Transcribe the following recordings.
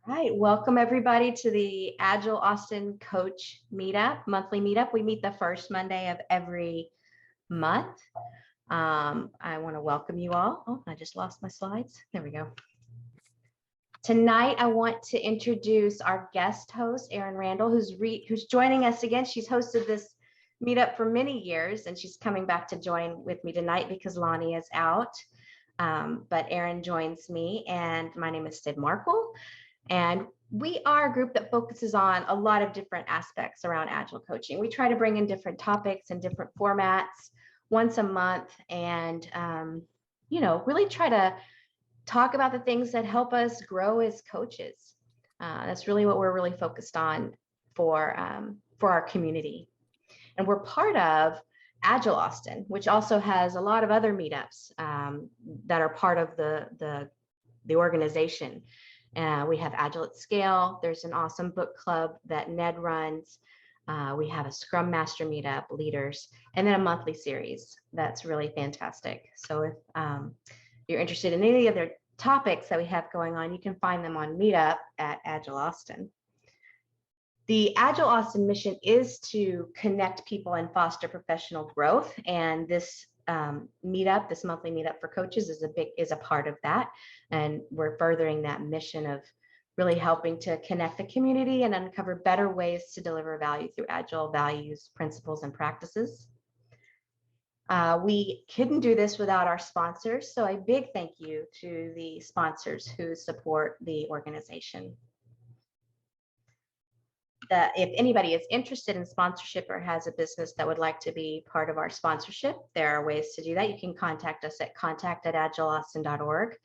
Right. Welcome everybody to the Agile Austin Coach monthly meetup. We meet the first Monday of every month. I want to welcome you all. Oh, I just lost my slides. There we go. Tonight, I want to introduce our guest host, Erin Randall, who's joining us again. She's hosted this meetup for many years, and she's coming back to join with me tonight because Lonnie is out. But Erin joins me, and my name is Sid Markle. And we are a group that focuses on a lot of different aspects around Agile coaching. We try to bring in different topics and different formats once a month and, really try to talk about the things that help us grow as coaches. That's really what we're really focused on for our community. And we're part of Agile Austin, which also has a lot of other meetups that are part of the organization. We have Agile at Scale. There's an awesome book club that Ned runs. We have a Scrum Master meetup, leaders, and then a monthly series that's really fantastic. So if you're interested in any of the topics that we have going on, you can find them on Meetup at Agile Austin. The Agile Austin mission is to connect people and foster professional growth, and this meetup, this monthly meetup for coaches, is a part of that, and we're furthering that mission of really helping to connect the community and uncover better ways to deliver value through Agile values, principles, and practices. We couldn't do this without our sponsors, so a big thank you to the sponsors who support the organization. If anybody is interested in sponsorship or has a business that would like to be part of our sponsorship, there are ways to do that. You can contact us at contact@agileaustin.org.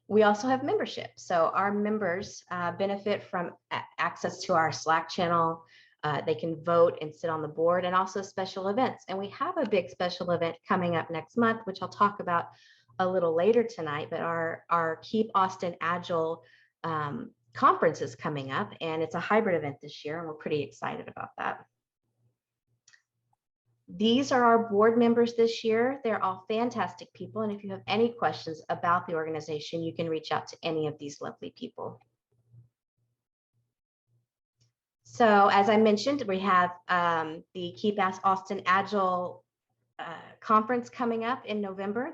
We also have membership. So our members benefit from access to our Slack channel. They can vote and sit on the board, and also special events. And we have a big special event coming up next month, which I'll talk about a little later tonight, but our Keep Austin Agile conference is coming up, and it's a hybrid event this year, and we're pretty excited about that. These are our board members this year. They're all fantastic people, and if you have any questions about the organization, you can reach out to any of these lovely people. So as I mentioned, we have the Keep Austin Agile conference coming up in November.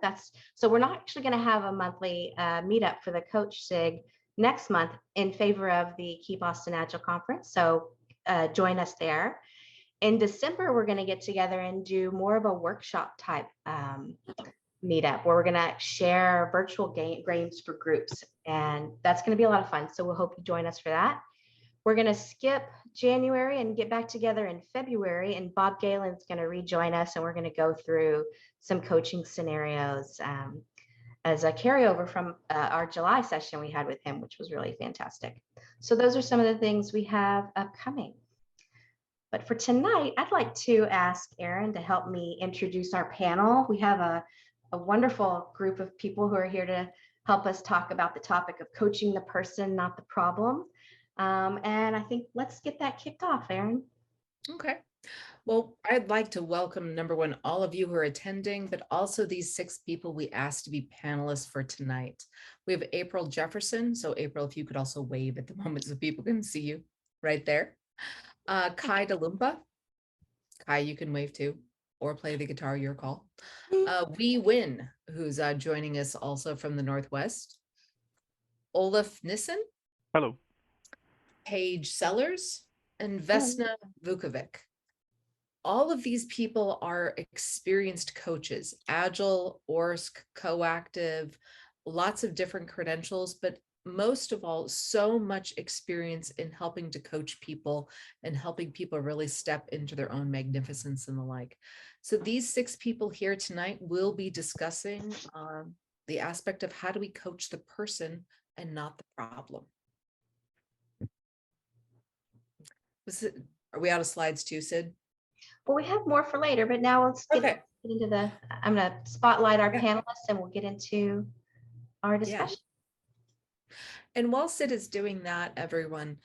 So we're not actually going to have a monthly meetup for the Coach SIG next month in favor of the Keep Austin Agile conference. So join us there. In December, we're going to get together and do more of a workshop type meetup where we're going to share virtual games for groups. And that's going to be a lot of fun. So we'll hope you join us for that. We're going to skip January and get back together in February. And Bob Galen's going to rejoin us, and we're going to go through some coaching scenarios as a carryover from our July session we had with him, which was really fantastic. So those are some of the things we have upcoming. But for tonight, I'd like to ask Erin to help me introduce our panel. We have a wonderful group of people who are here to help us talk about the topic of coaching the person, not the problem. And I think let's get that kicked off, Erin. Okay. Well, I'd like to welcome, number one, all of you who are attending, but also these 6 people we asked to be panelists for tonight. We have April Jefferson. So April, if you could also wave at the moment so people can see you right there. Kai Delumpa. Kai, you can wave too, or play the guitar, your call. Huy Nguyen, who's joining us also from the Northwest. Oluf Nissen. Hello. Paige Sellers and Vesna Vukovic. All of these people are experienced coaches, Agile, ORSC, Coactive, lots of different credentials, but most of all, so much experience in helping to coach people and helping people really step into their own magnificence and the like. So these 6 people here tonight will be discussing the aspect of how do we coach the person and not the problem. Are we out of slides too, Sid? Well, we have more for later, but now let's get into I'm going to spotlight our panelists and we'll get into our discussion. Yeah. And while Sid is doing that, everyone,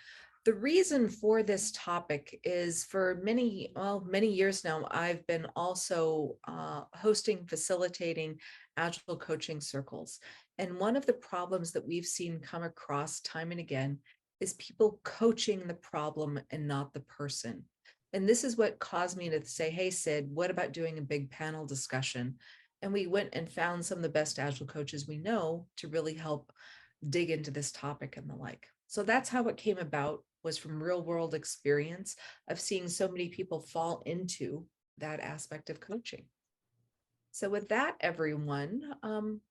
the reason for this topic is for many years now, I've been also hosting, facilitating Agile coaching circles. And one of the problems that we've seen come across time and again is people coaching the problem and not the person. And this is what caused me to say, hey, Sid, what about doing a big panel discussion? And we went and found some of the best Agile coaches we know to really help dig into this topic and the like. So that's how it came about, was from real world experience of seeing so many people fall into that aspect of coaching. So with that, everyone,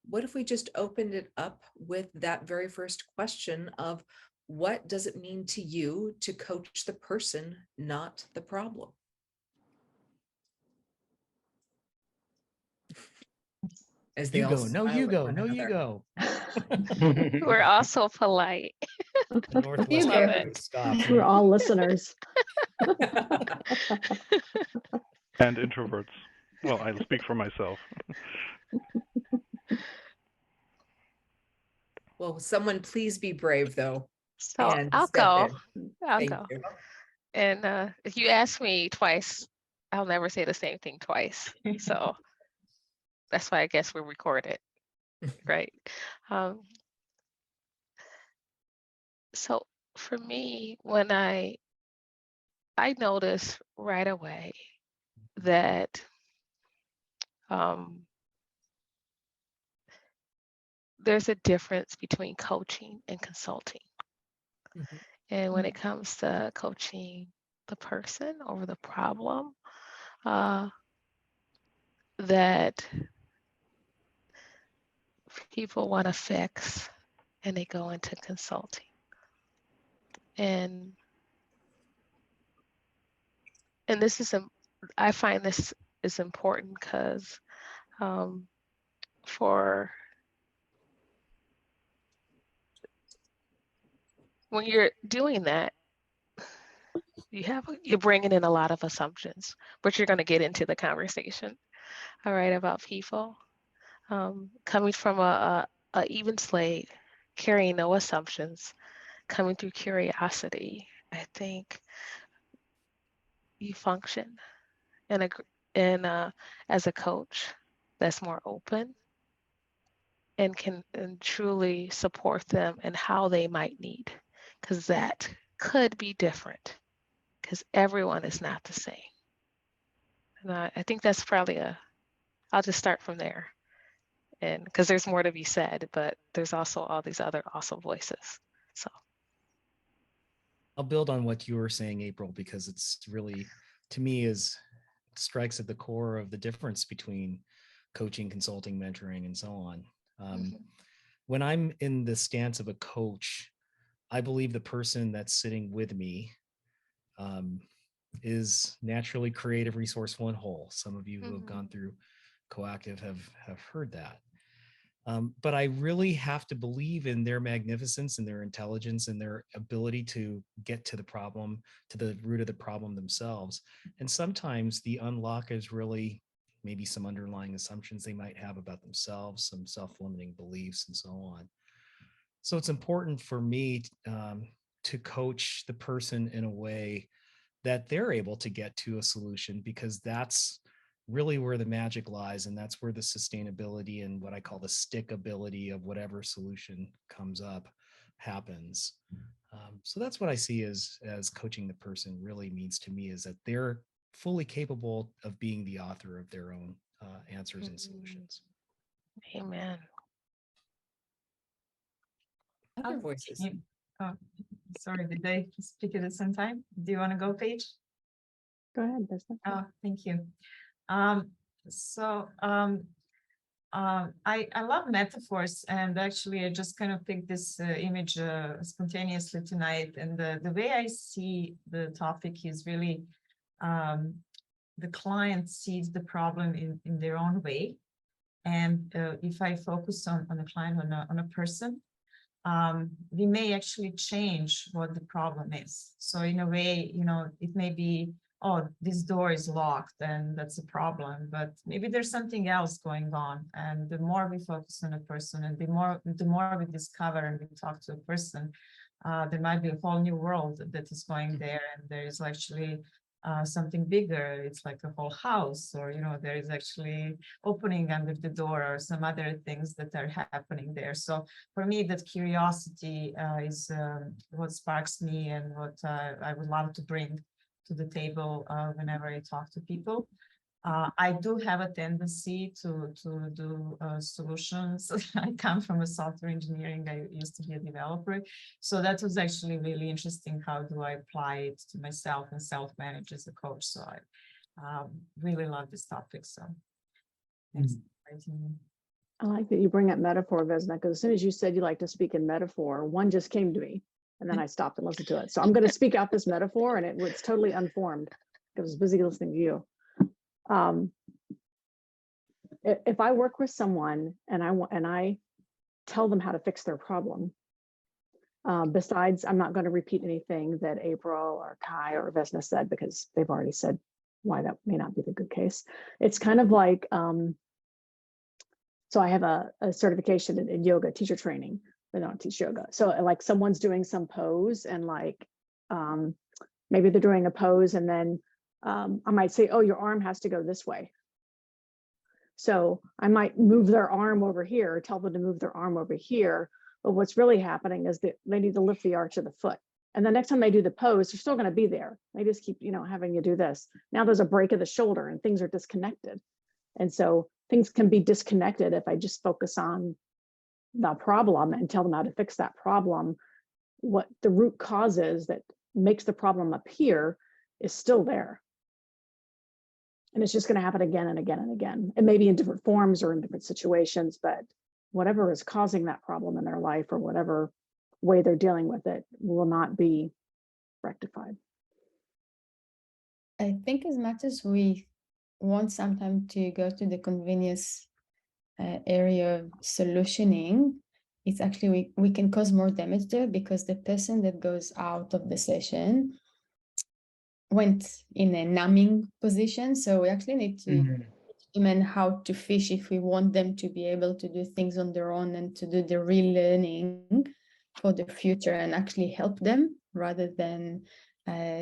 what if we just opened it up with that very first question of what does it mean to you to coach the person, not the problem? As they You all go, no, you smile at go, one no, you another. go. We're also polite. The Northwest Love Corporate it. Stop. We're all listeners. And introverts. Well, I'll speak for myself. Well, someone please be brave though. So And I'll step go. in. I'll Thank go. you. And if you ask me twice, I'll never say the same thing twice. So that's why I guess we're recorded, right? So for me, when I noticed right away that there's a difference between coaching and consulting. Mhm. And when it comes to coaching the person over the problem, that people want to fix and they go into consulting. And this is, I find this is important because for when you're doing that, you're bringing in a lot of assumptions, but you're going to get into the conversation, all right, about people. Coming from a even slate, carrying no assumptions, coming through curiosity, I think you function as a coach that's more open and can truly support them in how they might need, because that could be different, because everyone is not the same. And I think that's probably I'll just start from there. And because there's more to be said, but there's also all these other awesome voices. So I'll build on what you were saying, April, because it's really, to me, strikes at the core of the difference between coaching, consulting, mentoring, and so on. When I'm in the stance of a coach, I believe the person that's sitting with me is naturally creative, resourceful, and whole. Some of you who have gone through Coactive have heard that. But I really have to believe in their magnificence and their intelligence and their ability to get to the problem, to the root of the problem themselves. And sometimes the unlock is really maybe some underlying assumptions they might have about themselves, some self-limiting beliefs, and so on. So it's important for me to coach the person in a way that they're able to get to a solution, because that's really where the magic lies, and that's where the sustainability and what I call the stickability of whatever solution comes up happens. So that's what I see as coaching the person really means to me, is that they're fully capable of being the author of their own answers and solutions. amen. Other voices. Sorry, did I speak at the same time? Do you want to go, Paige? Go ahead, Vesna. Oh, thank you. I love metaphors, and actually I just kind of picked this image spontaneously tonight. And the way I see the topic is really the client sees the problem in their own way. And if I focus on a client, on a person, we may actually change what the problem is. So in a way, it may be, oh, this door is locked and that's a problem, but maybe there's something else going on. And the more we focus on a person, and the more we discover and we talk to a person, there might be a whole new world that is going there. And there is actually something bigger. It's like a whole house, or there is actually opening under the door, or some other things that are happening there. So for me, that curiosity is what sparks me, and what I would love to bring to the table whenever I talk to people. I do have a tendency to do solutions. I come from a software engineering. I used to be a developer. So that was actually really interesting. How do I apply it to myself and self-manage as a coach? So I really love this topic. So thanks. I like that you bring up metaphor, Vesna, because as soon as you said you like to speak in metaphor, one just came to me, and then I stopped and listened to it. So I'm going to speak out this metaphor, and it was totally unformed. I was busy listening to you. If I work with someone and I tell them how to fix their problem, besides, I'm not going to repeat anything that April or Kai or Vesna said, because they've already said why that may not be the good case. It's kind of like, so I have a certification in yoga teacher training, but I don't teach yoga. So like someone's doing some pose, and like maybe they're doing a pose, and then I might say, oh, your arm has to go this way. So I might move their arm over here, or tell them to move their arm over here. But what's really happening is that they need to lift the arch of the foot. And the next time they do the pose, they're still going to be there. They just keep, having you do this. Now there's a break of the shoulder, and things are disconnected. And so things can be disconnected if I just focus on the problem and tell them how to fix that problem. What the root cause is that makes the problem appear is still there. And it's just going to happen again and again and again. It may be in different forms or in different situations, but whatever is causing that problem in their life, or whatever way they're dealing with it, will not be rectified. I think as much as we want sometimes to go to the convenience area of solutioning, it's actually we can cause more damage there, because the person that goes out of the session went in a numbing position. So we actually need to teach them how to fish if we want them to be able to do things on their own and to do the relearning for the future, and actually help them, rather than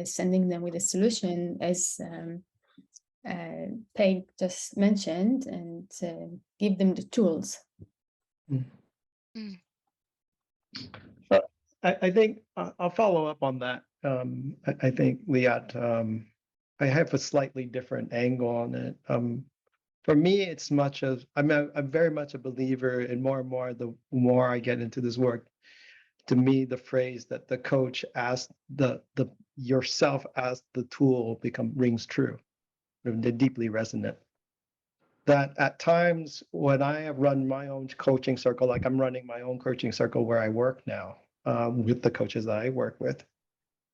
sending them with a solution, as Paige just mentioned, and give them the tools. I think I'll follow up on that. I think, Liat, I have a slightly different angle on it. For me, it's much of, I'm very much a believer in more and more, the more I get into this work, to me, the phrase that the coach asked, the yourself as the tool rings true. They're deeply resonant. That at times when I have run my own coaching circle, like I'm running my own coaching circle where I work now, with the coaches that I work with.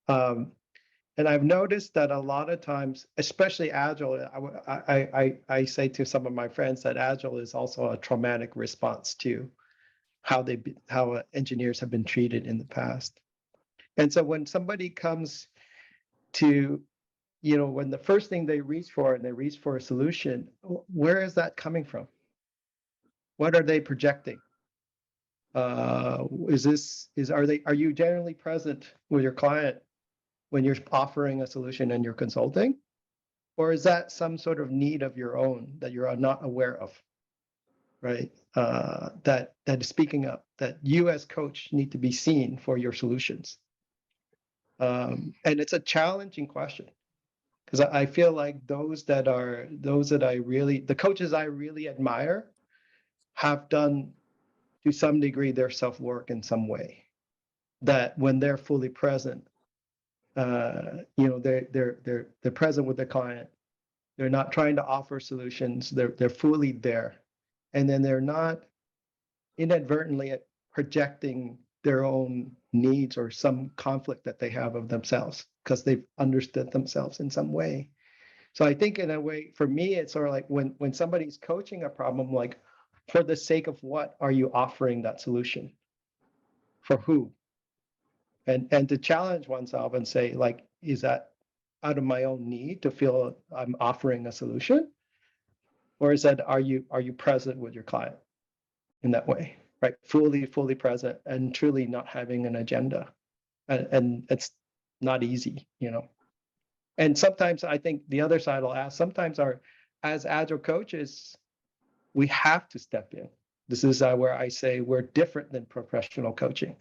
And I've noticed that a lot of times, especially Agile, I say to some of my friends that Agile is also a traumatic response to how engineers have been treated in the past. And so when somebody comes to, when the first thing they reach for, and they reach for a solution, where is that coming from? What are they projecting? Are you generally present with your client when you're offering a solution and you're consulting? Or is that some sort of need of your own that you're not aware of, right? That is speaking up, that you as coach need to be seen for your solutions. And it's a challenging question, because I feel like the coaches I really admire have done, to some degree, their self-work in some way, that when they're fully present, they're present with the client. They're not trying to offer solutions. They're fully there, and then they're not inadvertently projecting their own needs or some conflict that they have of themselves, because they've understood themselves in some way. So I think in a way, for me, it's sort of like when somebody's coaching a problem, like, for the sake of what are you offering that solution? For who? And to challenge oneself and say, like, is that out of my own need to feel I'm offering a solution? Or is that, are you present with your client in that way, right? Fully present and truly not having an agenda. And it's not easy, And sometimes I think the other side will ask, sometimes as Agile coaches, we have to step in. This is where I say we're different than professional coaching.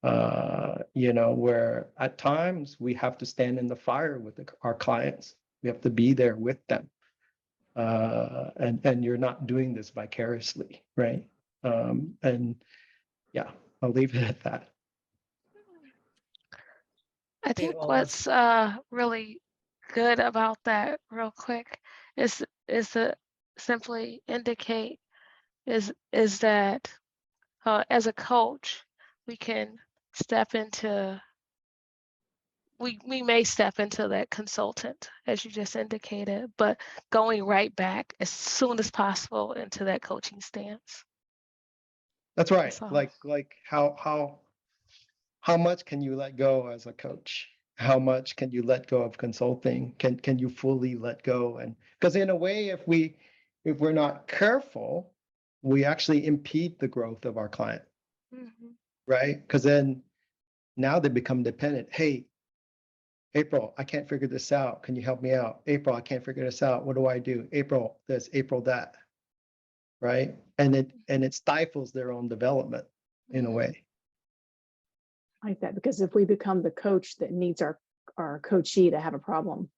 Where at times we have to stand in the fire with our clients. We have to be there with them. And you're not doing this vicariously, right? And yeah, I'll leave it at that. I think Olaf. what's really good about that, real quick, is to simply indicate is that as a coach, we can step into we may step into that consultant, as you just indicated, but going right back as soon as possible into that coaching stance. That's right. That's all. Like how much can you let go as a coach? How much can you let go of consulting? Can you fully let go? And because in a way, if we're not careful, we actually impede the growth of our client, right? Because then now they become dependent. Hey, April, I can't figure this out. Can you help me out? April, I can't figure this out. What do I do? April this, April that, right? And it stifles their own development in a way. Like that, because if we become the coach that needs our coachee to have a problem,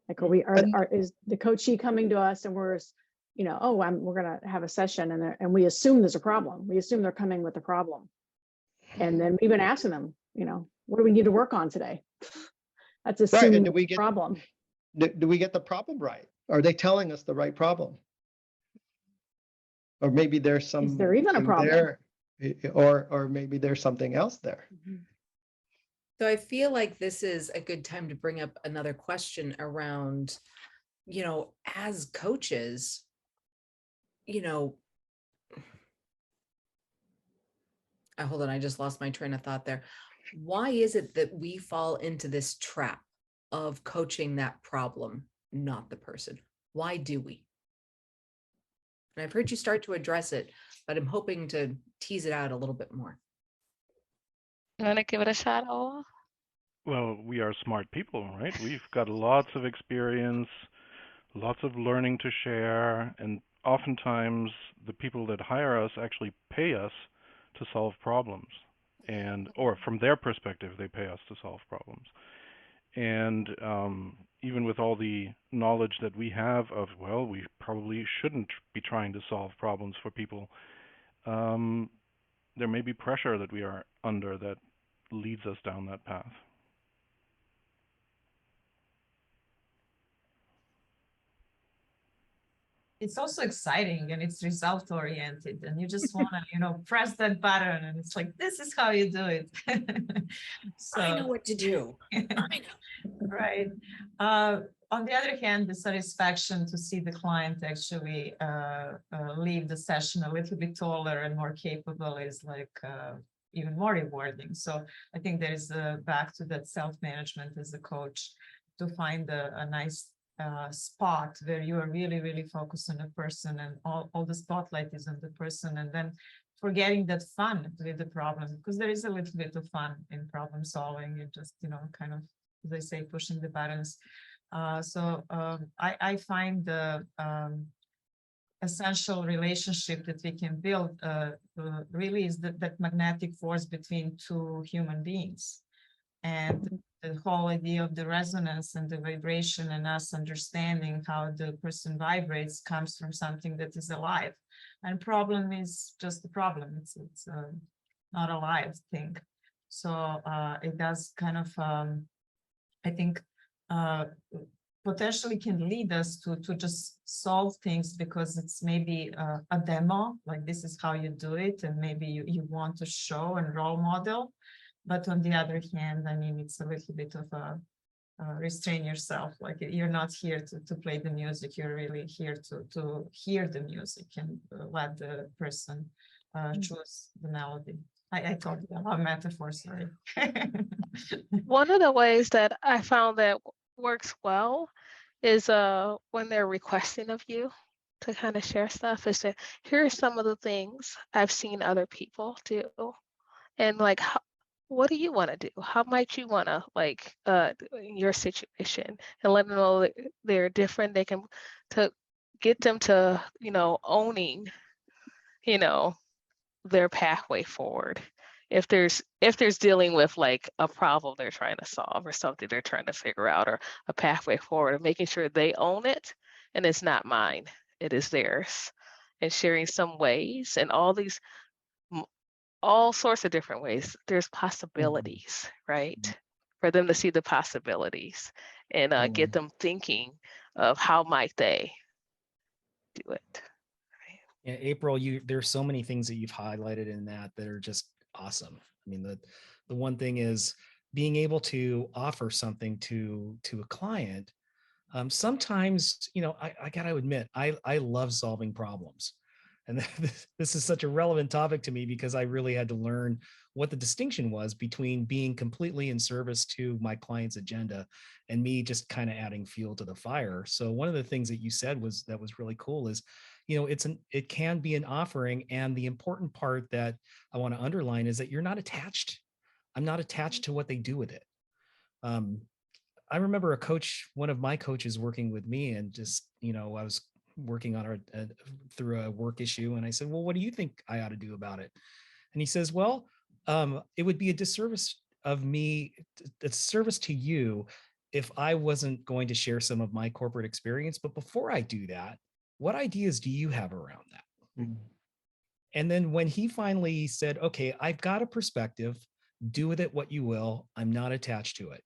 like is the coachee coming to us and we're we're gonna have a session and we assume there's a problem. We assume they're coming with a problem, and then we've been asking them, what do we need to work on today? That's assuming right. the problem. Do we get the problem right? Are they telling us the right problem? Or maybe there's some. Is there even a problem there, or maybe there's something else there. So I feel like this is a good time to bring up another question around, as coaches, hold on, I just lost my train of thought there. Why is it that we fall into this trap of coaching that problem, not the person? Why do we? And I've heard you start to address it, but I'm hoping to tease it out a little bit more. You want to give it a shot, Olaf? Well, we are smart people, right? We've got lots of experience, lots of learning to share, and oftentimes the people that hire us actually pay us to solve problems, or from their perspective, they pay us to solve problems. And even with all the knowledge that we have of, we probably shouldn't be trying to solve problems for people, there may be pressure that we are under that leads us down that path. It's also exciting and it's result oriented, and you just want to press that button and it's like, this is how you do it. So I know what to do. I know. Right. On the other hand, the satisfaction to see the client actually leave the session a little bit taller and more capable is even more rewarding. So I think there is back to that self-management as a coach, to find a nice spot where you are really, really focused on the person, and all the spotlight is on the person, and then forgetting that fun with the problem, because there is a little bit of fun in problem solving. You just, kind of, as they say, pushing the buttons. So I find the essential relationship that we can build really is that magnetic force between two human beings. And the whole idea of the resonance and the vibration and us understanding how the person vibrates comes from something that is alive. And problem is just a problem. It's not a live thing. So it does kind of, I think, potentially can lead us to just solve things because it's maybe a demo, like this is how you do it. And maybe you want to show and role model. But on the other hand, I mean, it's a little bit of a restrain yourself. Like you're not here to play the music. You're really here to hear the music and let the person choose the melody. I told you about metaphors, sorry. One of the ways that I found that works well is when they're requesting of you to kind of share stuff, is that here are some of the things I've seen other people do. And what do you want to do? How might you want to in your situation, and let them know that they're different. They can to get them to, owning, their pathway forward. If there's dealing with like a problem they're trying to solve or something they're trying to figure out or a pathway forward, and making sure they own it and it's not mine, it is theirs, and sharing some ways and all sorts of different ways. There's possibilities, right? For them to see the possibilities and get them thinking of how might they do it. Yeah, April, there's so many things that you've highlighted in that are just awesome. I mean, the one thing is being able to offer something to a client. Sometimes, I gotta admit, I love solving problems. And this is such a relevant topic to me because I really had to learn what the distinction was between being completely in service to my client's agenda and me just kind of adding fuel to the fire. So one of the things that you said was really cool is, it can be an offering. And the important part that I want to underline is that you're not attached. I'm not attached to what they do with it. I remember one of my coaches working with me, and just, I was working on through a work issue. And I said, well, what do you think I ought to do about it? And he says, well, it would be a disservice to you if I wasn't going to share some of my corporate experience. But before I do that, what ideas do you have around that? Mm-hmm. And then when he finally said, okay, I've got a perspective, do with it what you will, I'm not attached to it,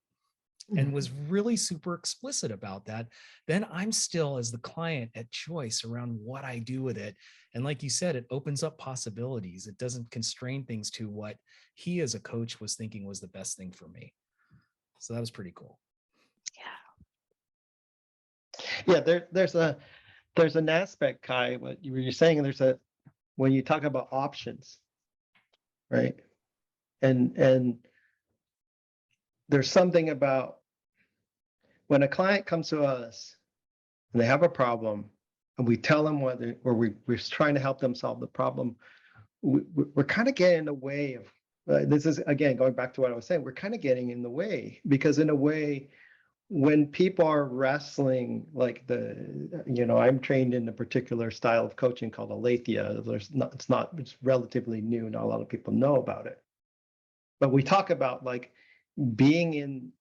and was really super explicit about that, then I'm still, as the client, at choice around what I do with it. And like you said, it opens up possibilities. It doesn't constrain things to what he as a coach was thinking was the best thing for me. So that was pretty cool. Yeah, there's an aspect, Kai, what you were saying, when you talk about options, right? And there's something about when a client comes to us and they have a problem and we tell them we're trying to help them solve the problem, we're kind of getting in the way of, this is, again, going back to what I was saying, we're kind of getting in the way, because in a way, when people are wrestling, like I'm trained in a particular style of coaching called Aletheia. It's relatively new. Not a lot of people know about it. But we talk about like being in,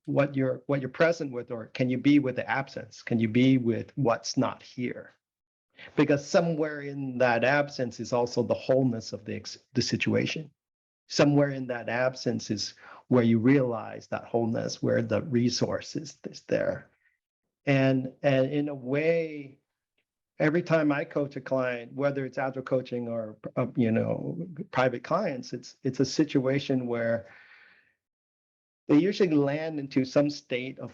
what you're present with, or can you be with the absence? Can you be with what's not here? Because somewhere in that absence is also the wholeness of the situation. Somewhere in that absence is where you realize that wholeness, where the resource is there. And in a way, every time I coach a client, whether it's agile coaching or private clients, it's a situation where they usually land into some state of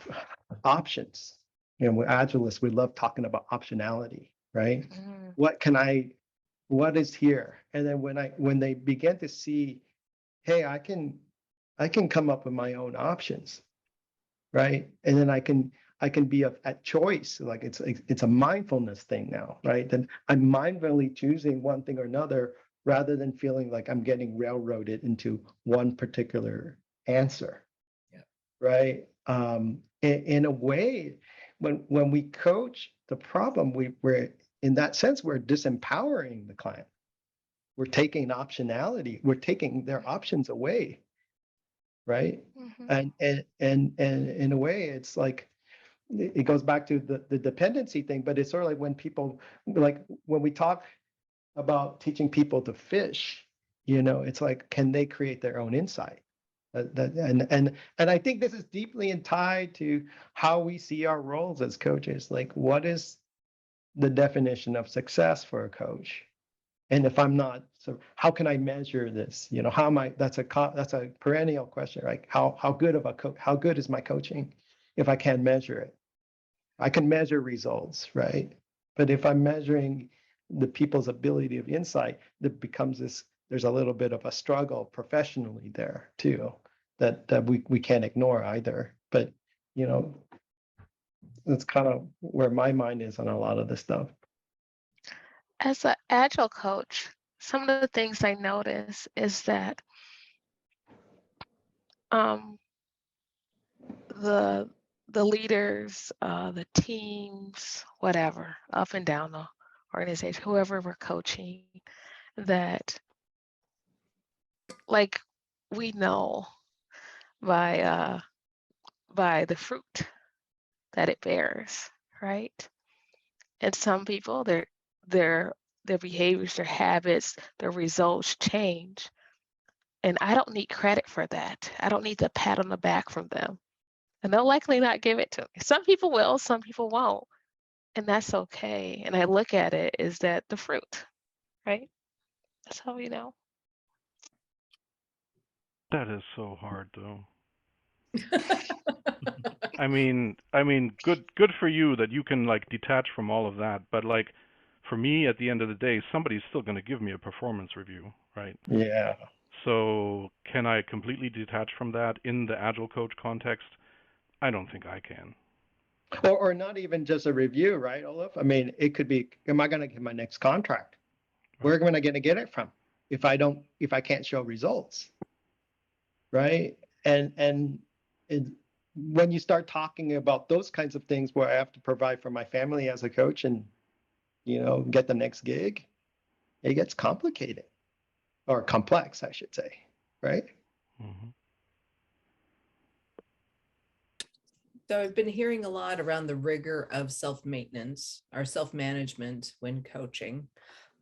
options. We're agilists, we love talking about optionality, right? What is here? And then when they begin to see, hey, I can come up with my own options, right? And then I can be at choice. Like it's a mindfulness thing now, right? Then I'm mindfully choosing one thing or another, rather than feeling like I'm getting railroaded into one particular answer. Yeah. Right. In a way, when we coach the problem, we're in that sense, we're disempowering the client. We're taking optionality. We're taking their options away, right? Mm-hmm. And in a way, it's like it goes back to the dependency thing. But it's sort of like when we talk about teaching people to fish, it's like, can they create their own insight? And I think this is deeply tied to how we see our roles as coaches. Like, what is the definition of success for a coach? And if I'm not, so how can I measure this? How am I? That's a perennial question, right? How good is my coaching if I can't measure it? I can measure results, right? But if I'm measuring the people's ability of insight, that becomes this. There's a little bit of a struggle professionally there too, that we can't ignore either. But that's kind of where my mind is on a lot of this stuff. As an agile coach, some of the things I notice is that the leaders, the teams, whatever, up and down the organization, whoever we're coaching, that like we know by the fruit that it bears, right? And some people, their behaviors, their habits, their results change. And I don't need credit for that. I don't need the pat on the back from them. And they'll likely not give it to me. Some people will, some people won't. And that's okay. And I look at it as that the fruit, right? That's how we know. That is so hard, though. I mean, good for you that you can like detach from all of that. But like, for me, at the end of the day, somebody's still going to give me a performance review, right? Yeah. So can I completely detach from that in the Agile coach context? I don't think I can. Or not even just a review, right, Oluf? I mean, it could be, am I going to get my next contract? Where am I going to get it from if I can't show results? Right. And when you start talking about those kinds of things where I have to provide for my family as a coach and, get the next gig, it gets complicated or complex, I should say. Right. Mm-hmm. So I've been hearing a lot around the rigor of self-maintenance or self-management when coaching,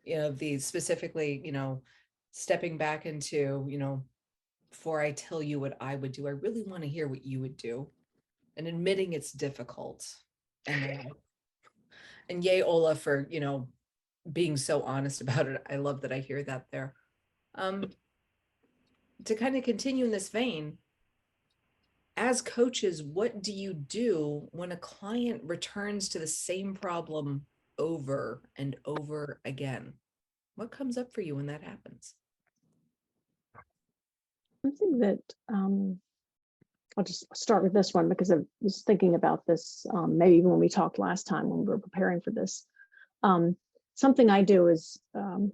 these specifically, stepping back into, before I tell you what I would do, I really want to hear what you would do, and admitting it's difficult. And yay, Ola, for, being so honest about it. I love that I hear that there. To kind of continue in this vein, as coaches, what do you do when a client returns to the same problem over and over again? What comes up for you when that happens? I think that I'll just start with this one because I was thinking about this maybe even when we talked last time when we were preparing for this. Something I do is I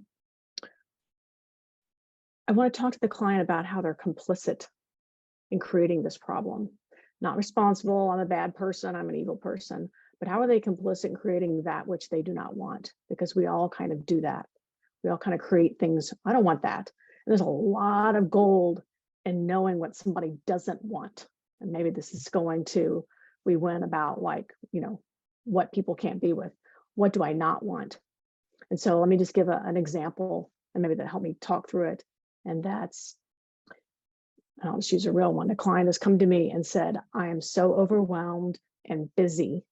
want to talk to the client about how they're complicit in creating this problem. Not responsible, I'm a bad person, I'm an evil person, but how are they complicit in creating that which they do not want? Because we all kind of do that. We all kind of create things, I don't want that. And there's a lot of gold in knowing what somebody doesn't want. And maybe this is going to, we went about like, what people can't be with. What do I not want? And so let me just give an example and maybe that helped me talk through it. And that's, I'll just use a real one. A client has come to me and said, I am so overwhelmed and busy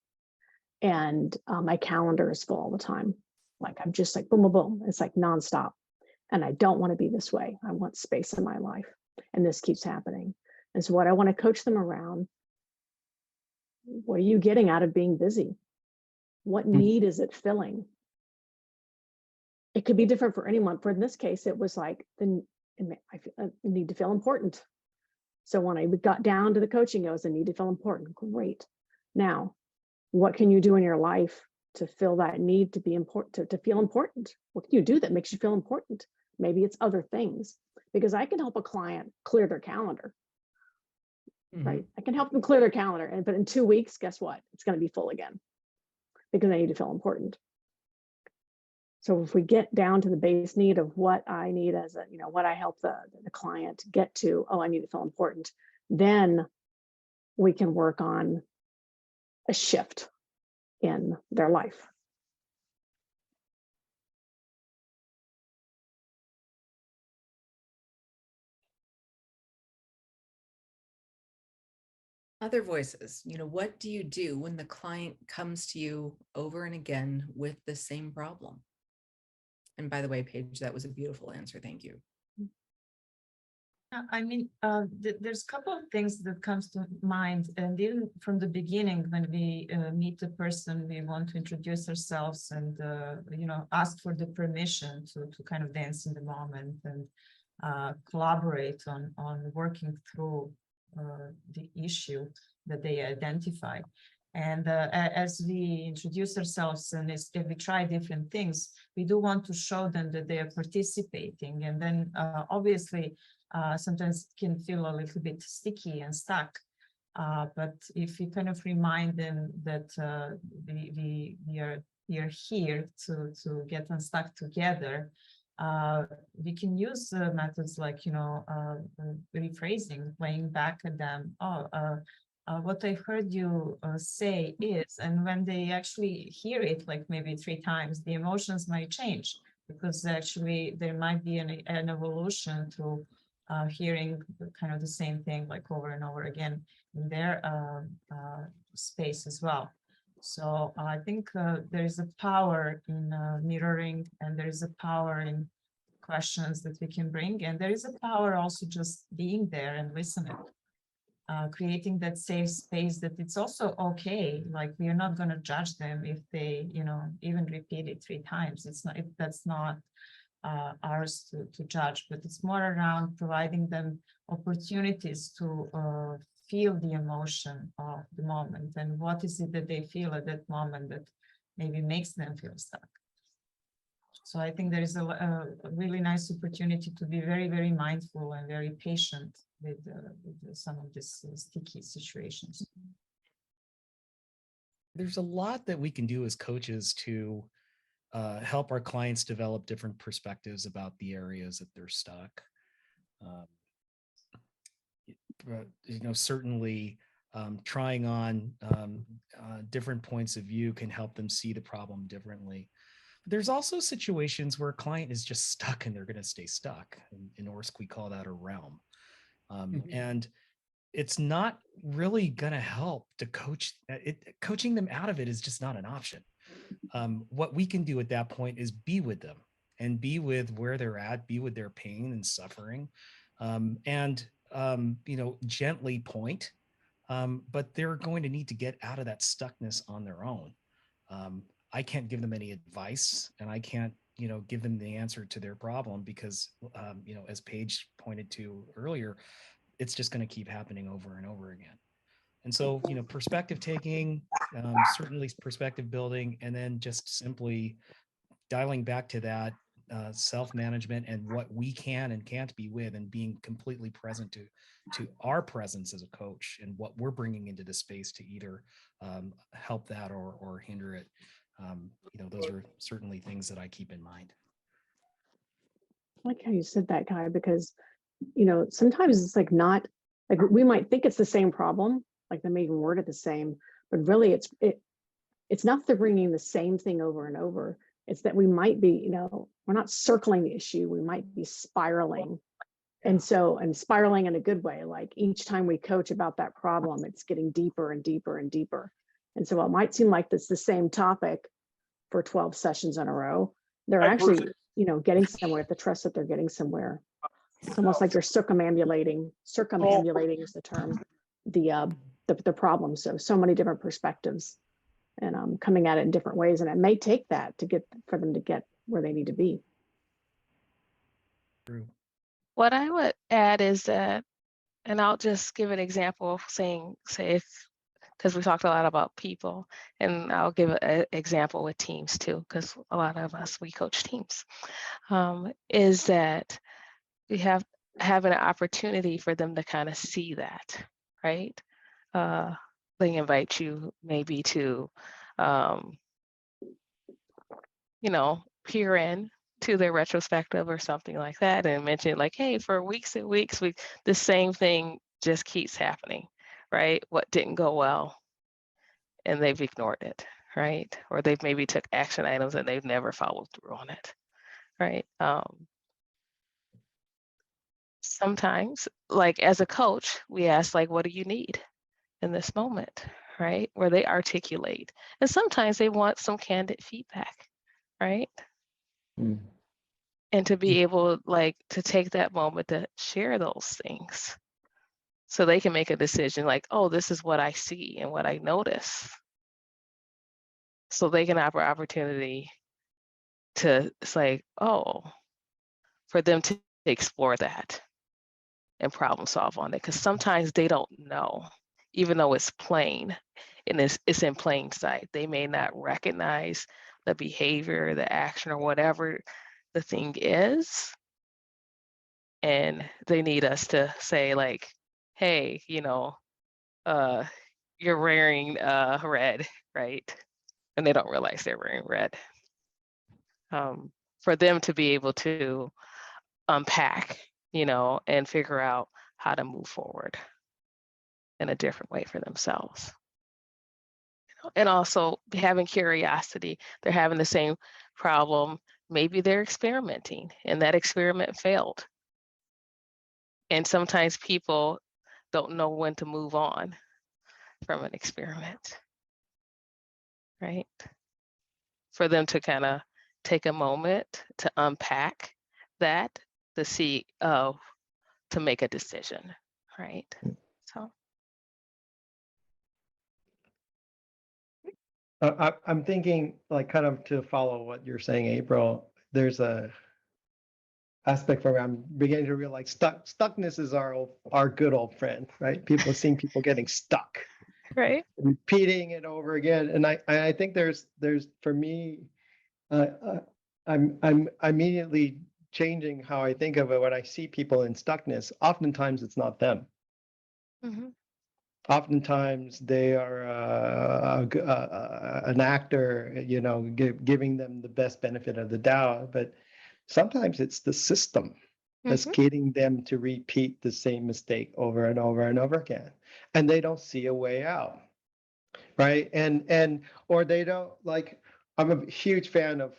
and my calendar is full all the time. Like I'm just like boom, boom, boom. It's like nonstop. And I don't want to be this way. I want space in my life. And this keeps happening. And so what I want to coach them around, what are you getting out of being busy? What need is it filling? It could be different for anyone. For in this case, it was like, I need to feel important. So when I got down to the coaching, it was a need to feel important. Great. Now, what can you do in your life to fill that need to be important, to feel important? What can you do that makes you feel important? Maybe it's other things, because I can help a client clear their calendar, right? I can help them clear their calendar, but in 2 weeks, guess what? It's going to be full again because I need to feel important. So if we get down to the base need of what I need as a, what I help the client get to, oh, I need to feel important, then we can work on a shift in their life. Other voices, what do you do when the client comes to you over and again with the same problem? And by the way, Paige, that was a beautiful answer. Thank you. I mean, there's a couple of things that comes to mind, and even from the beginning, when we meet the person, we want to introduce ourselves and ask for the permission to kind of dance in the moment and collaborate on working through the issue that they identify. And as we introduce ourselves and if we try different things, we do want to show them that they are participating. And then obviously, sometimes can feel a little bit sticky and stuck. But if you kind of remind them that we are here to get unstuck together, we can use methods like, rephrasing, playing back at them. What I heard you say is, and when they actually hear it, like maybe 3 times, the emotions might change, because actually there might be an evolution to hearing kind of the same thing like over and over again in their space as well. So I think there is a power in mirroring, and there is a power in questions that we can bring, and there is a power also just being there and listening, creating that safe space that it's also okay. Like, we are not going to judge them if they, even repeat it 3 times. It's not, that's not ours to judge, but it's more around providing them opportunities to feel the emotion of the moment, and what is it that they feel at that moment that maybe makes them feel stuck. So I think there is a really nice opportunity to be very, very mindful and very patient with some of these sticky situations. There's a lot that we can do as coaches to help our clients develop different perspectives about the areas that they're stuck. Certainly trying on different points of view can help them see the problem differently. There's also situations where a client is just stuck and they're going to stay stuck. In ORSC, we call that a realm. And it's not really going to help to coach. Coaching them out of it is just not an option. What we can do at that point is be with them and be with where they're at, be with their pain and suffering, and gently point. But they're going to need to get out of that stuckness on their own. I can't give them any advice, and I can't, give them the answer to their problem, because, as Paige pointed to earlier, it's just going to keep happening over and over again. And so, perspective taking, certainly perspective building, and then just simply dialing back to that self-management and what we can and can't be with, and being completely present to our presence as a coach and what we're bringing into the space to either help that or hinder it. Those are certainly things that I keep in mind. I like how you said that, Kai, because, sometimes it's like not, like we might think it's the same problem, like they may even word it the same, but really it's not that they're bringing the same thing over and over. It's that we might be, we're not circling the issue, we might be spiraling. And spiraling in a good way, like each time we coach about that problem, it's getting deeper and deeper and deeper. And so it might seem like it's the same topic for 12 sessions in a row. They're actually, getting somewhere, if the trust that they're getting somewhere. It's almost like you're circumambulating is the term, the problem. So many different perspectives, and coming at it in different ways. And it may take that for them to get where they need to be. True. What I would add is that, and I'll just give an example of because we talked a lot about people, and I'll give an example with teams too, because a lot of us, we coach teams, is that we have an opportunity for them to kind of see that, right? They invite you maybe to, peer in to their retrospective or something like that, and mention like, hey, for weeks and weeks, the same thing just keeps happening, right? What didn't go well, and they've ignored it, right? Or they've maybe took action items and they've never followed through on it, right? Sometimes, like as a coach, we ask like, what do you need in this moment, right? Where they articulate. And sometimes they want some candid feedback, right? And to be able to take that moment to share those things so they can make a decision like, oh, this is what I see and what I notice. So they can have an opportunity to say, oh, for them to explore that and problem solve on it. Because sometimes they don't know, even though it's plain and it's in plain sight. They may not recognize the behavior, the action, or whatever the thing is. and they need us to say like, hey, you know, you're wearing red, right? And they don't realize they're wearing red. For them to be able to unpack, you know, and figure out how to move forward in a different way for themselves. And also having curiosity. They're having the same problem. Maybe they're experimenting and that experiment failed. And sometimes people don't know when to move on from an experiment, right? For them to kind of take a moment to unpack that, to see, to make a decision, right? So. I'm thinking, like, kind of to follow what you're saying, April, there's a aspect where I'm beginning to realize stuckness is our good old friend, right? Seeing people getting stuck, right, repeating it over again. And I think there's for me, I'm immediately changing how I think of it when I see people in stuckness. Oftentimes it's not them. mm-hmm. Oftentimes they are an actor, you know, giving them the best benefit of the doubt, but sometimes it's the system that's getting them to repeat the same mistake over and over and over again, and they don't see a way out, right? And or they don't, like, I'm a huge fan of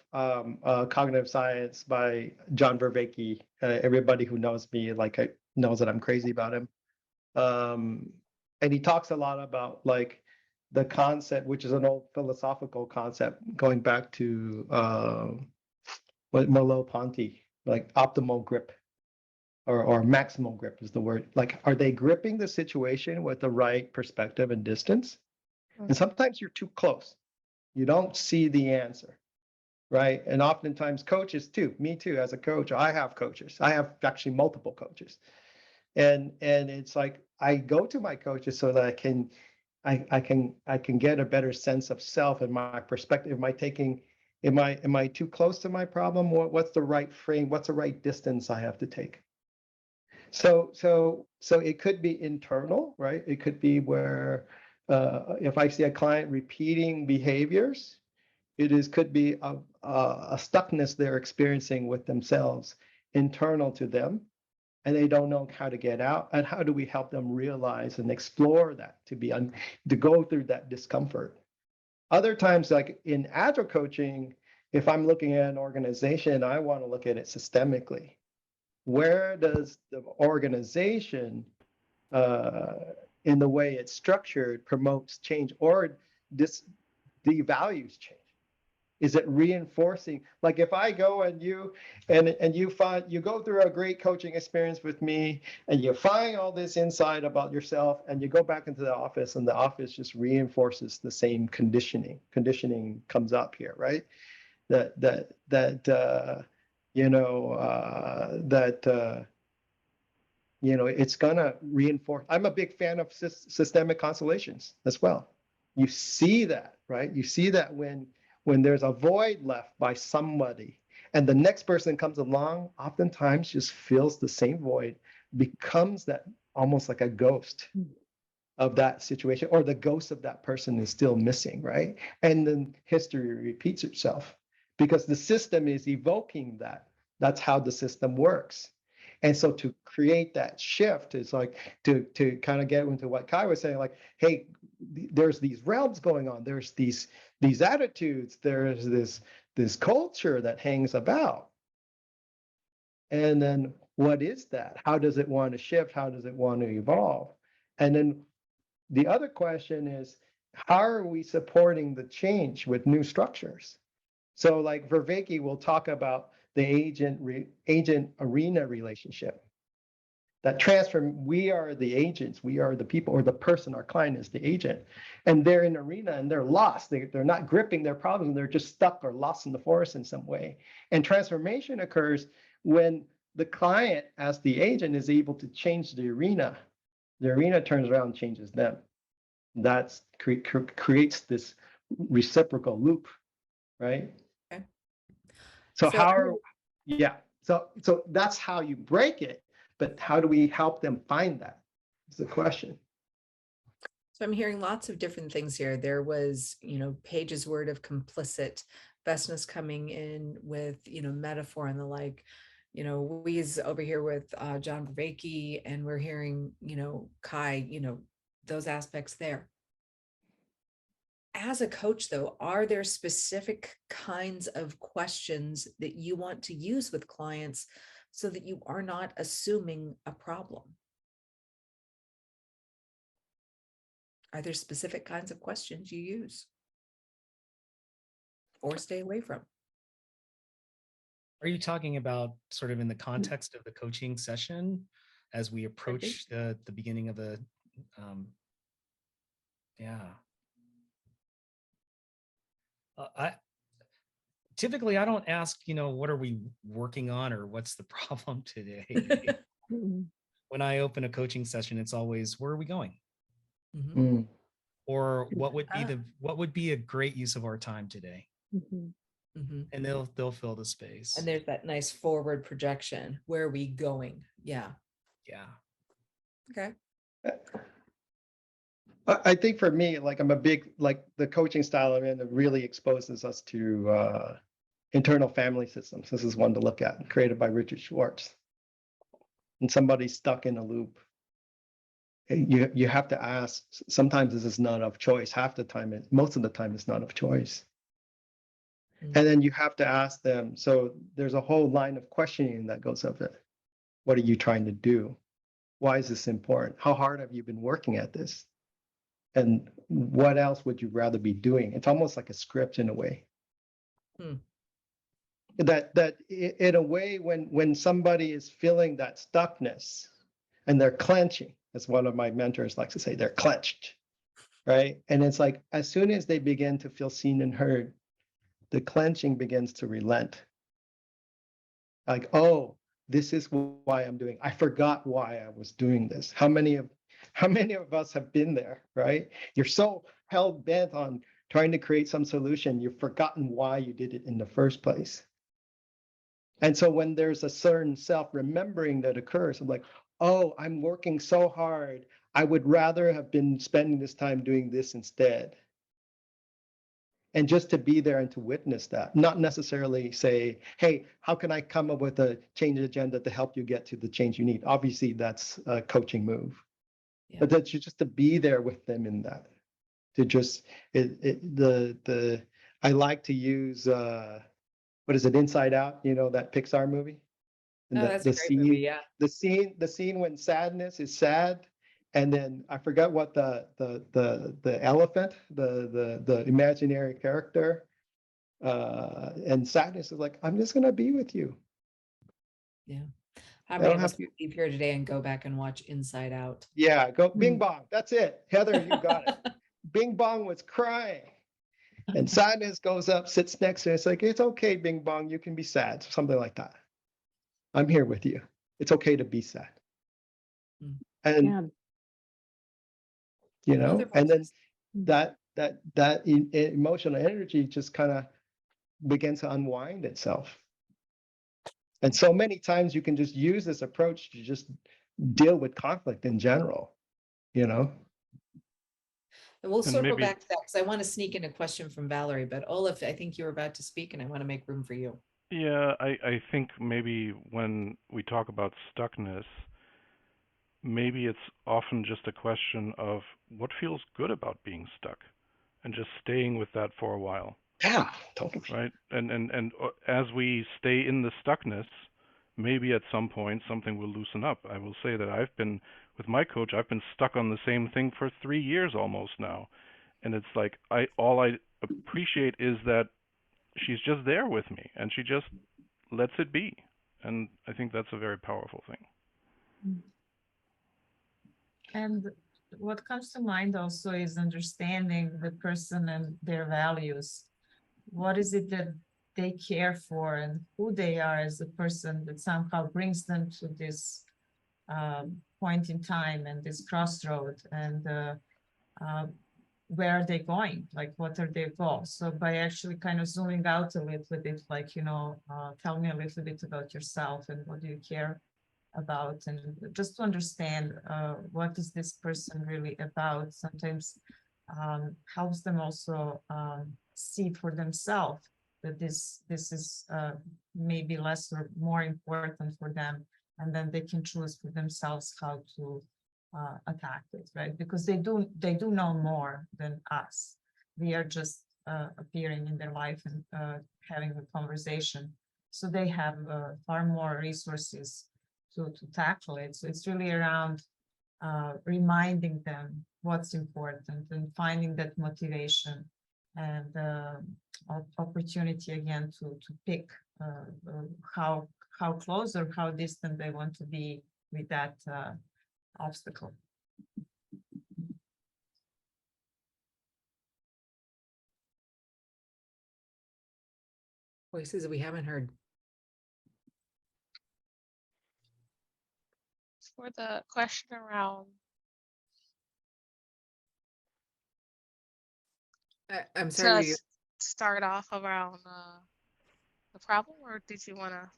cognitive science by John Vervaeke. Everybody who knows me knows that I'm crazy about him. And he talks a lot about, like, the concept, which is an old philosophical concept going back to Merleau-Ponty, like optimal grip or maximal grip is the word. Like, are they gripping the situation with the right perspective and distance? And sometimes you're too close. You don't see the answer, right? And oftentimes coaches too, me too, as a coach, I have coaches. I have actually multiple coaches. And it's like, I go to my coaches so that I can get a better sense of self and my perspective. Am I too close to my problem? What's the right frame? What's the right distance I have to take? So it could be internal, right? It could be where if I see a client repeating behaviors, could be a stuckness they're experiencing with themselves, internal to them, and they don't know how to get out. And how do we help them realize and explore that, to go through that discomfort? Other times, like in Agile coaching, if I'm looking at an organization, I want to look at it systemically. Where does the organization, in the way it's structured, promotes change or devalues change? Is it reinforcing? Like, if I go and you go through a great coaching experience with me, and you find all this insight about yourself, and you go back into the office, and the office just reinforces the same conditioning. Conditioning comes up here, right? It's gonna reinforce. I'm a big fan of systemic constellations as well. You see that, right? You see that when there's a void left by somebody, and the next person comes along, oftentimes just fills the same void, becomes that almost like a ghost of that situation, or the ghost of that person is still missing, right? And then history repeats itself because the system is evoking that. That's how the system works. And so to create that shift is like to kind of get into what Kai was saying, like, hey, there's these realms going on. There's these attitudes. There's this culture that hangs about. And then what is that? How does it want to shift? How does it want to evolve? And then the other question is, how are we supporting the change with new structures? So, like, Vervaeke will talk about the agent arena relationship. That we are the agents, we are the people, or the person, our client is the agent, and they're in arena and they're lost. They're not gripping their problems, and they're just stuck or lost in the forest in some way. And transformation occurs when the client, as the agent, is able to change the arena. The arena turns around and changes them. That creates this reciprocal loop, right? Okay. So that's how you break it. but how do we help them find that? Is the question. So I'm hearing lots of different things here. There was, Paige's word of complicit, Vesna's coming in with, metaphor and the like, we's over here with John Vervaeke, and we're hearing, Kai, those aspects there. As a coach, though, are there specific kinds of questions that you want to use with clients so that you are not assuming a problem? Are there specific kinds of questions you use or stay away from? Are you talking about sort of in the context of the coaching session as we approach the beginning of the, typically I don't ask, what are we working on or what's the problem today? When I open a coaching session, it's always, where are we going? Mm-hmm. Or what would be a great use of our time today? Mm-hmm. And they'll fill the space. And there's that nice forward projection. Where are we going? Yeah. Okay. I think for me, like I'm a big, like the coaching style I'm in, it really exposes us to internal family systems. This is one to look at, created by Richard Schwartz. And somebody's stuck in a loop. You have to ask, sometimes this is not of choice. Half the time, most of the time it's not of choice. And then you have to ask them. So there's a whole line of questioning that goes of it. What are you trying to do? Why is this important? How hard have you been working at this? And what else would you rather be doing? It's almost like a script in a way. That in a way, when somebody is feeling that stuckness and they're clenching, as one of my mentors likes to say, they're clenched, right? And it's like, as soon as they begin to feel seen and heard, the clenching begins to relent. Like, oh, this is why I'm doing. I forgot why I was doing this. How many of us have been there, right? You're so hell bent on trying to create some solution, you've forgotten why you did it in the first place. And so when there's a certain self-remembering that occurs, I'm like, oh, I'm working so hard. I would rather have been spending this time doing this instead. And just to be there and to witness that, not necessarily say, hey, how can I come up with a change agenda to help you get to the change you need? Obviously, that's a coaching move. Yeah. But that you just to be there with them in that. To just, I like to use, what is it, Inside Out, that Pixar movie? And that's a great movie, yeah. The scene when sadness is sad, and then I forgot what the elephant, the imaginary character, and sadness is like, I'm just gonna be with you. Yeah. How many of us leave here today and go back and watch Inside Out? Yeah, go Bing Bong. That's it. Heather, you got it. Bing Bong was crying. And sadness goes up, sits next to it. It's like, it's okay, Bing Bong, you can be sad. Something like that. I'm here with you. It's okay to be sad. And and then that emotional energy just kind of begins to unwind itself. And so many times you can just use this approach to just deal with conflict in general, And we'll circle back to that because I want to sneak in a question from Valerie, but Oluf, I think you were about to speak and I want to make room for you. Yeah, I think maybe when we talk about stuckness, maybe it's often just a question of what feels good about being stuck and just staying with that for a while. Yeah, totally. Right. And as we stay in the stuckness, maybe at some point something will loosen up. I will say that I've been with my coach, I've been stuck on the same thing for 3 years almost now. And it's like all I appreciate is that she's just there with me and she just lets it be. And I think that's a very powerful thing. And what comes to mind also is understanding the person and their values. What is it that they care for and who they are as a person that somehow brings them to this point in time and this crossroad, and where are they going? Like, what are their goals? So by actually kind of zooming out a little bit, like, tell me a little bit about yourself and what do you care about, and just to understand what is this person really about. Sometimes helps them also see for themselves that this is maybe less or more important for them, and then they can choose for themselves how to attack it, right? Because they do know more than us. We are just appearing in their life and having a conversation, so they have far more resources to tackle it. So it's really around reminding them what's important and finding that motivation and opportunity again to pick how close or how distant they want to be with that obstacle. Voices we haven't heard. For the question around, I'm so sorry. let's start off around the problem, or did you want to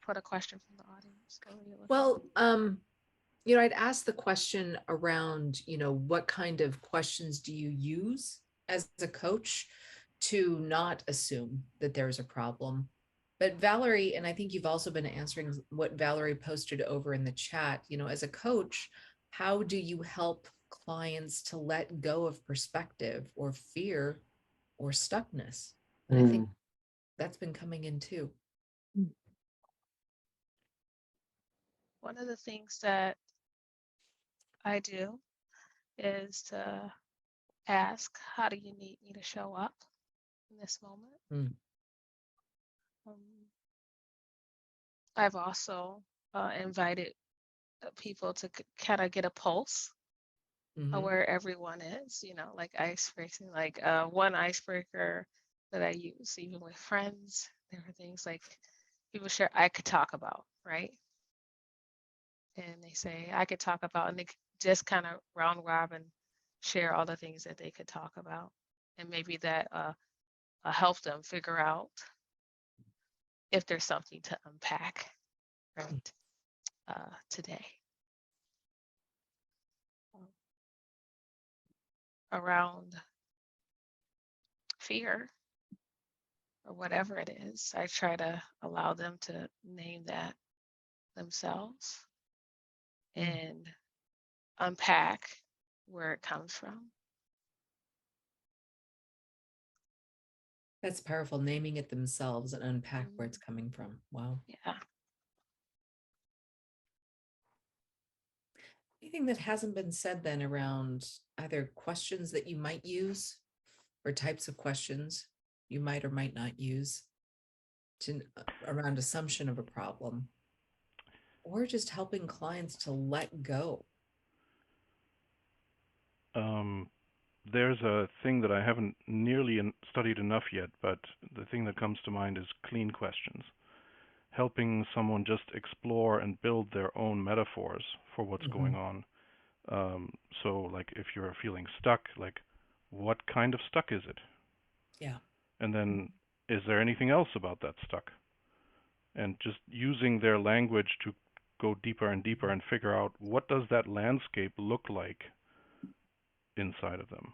put a question from the audience? What were you looking Well, I'd ask the question around, what kind of questions do you use as a coach to not assume that there's a problem? But Valerie, and I think you've also been answering what Valerie posted over in the chat, as a coach, how do you help clients to let go of perspective or fear or stuckness? And I think that's been coming in too. One of the things that I do is to ask, how do you need me to show up in this moment? I've also invited people to kind of get a pulse of where everyone is, like icebreaking, like one icebreaker that I use even with friends. There are things like people share I could talk about, right? And they say I could talk about, and they just kind of round robin share all the things that they could talk about, and maybe that help them figure out if there's something to unpack, right, today. Around fear or whatever it is, I try to allow them to name that themselves and unpack where it comes from. That's powerful, naming it themselves and unpack where it's coming from. Wow. Yeah. Anything that hasn't been said then around either questions that you might use or types of questions you might or might not use around assumption of a problem, or just helping clients to let go? There's a thing that I haven't nearly studied enough yet, but the thing that comes to mind is clean questions. Helping someone just explore and build their own metaphors for what's going on. So like if you're feeling stuck, like what kind of stuck is it? Yeah. And then is there anything else about that stuck? And just using their language to go deeper and deeper and figure out what does that landscape look like inside of them.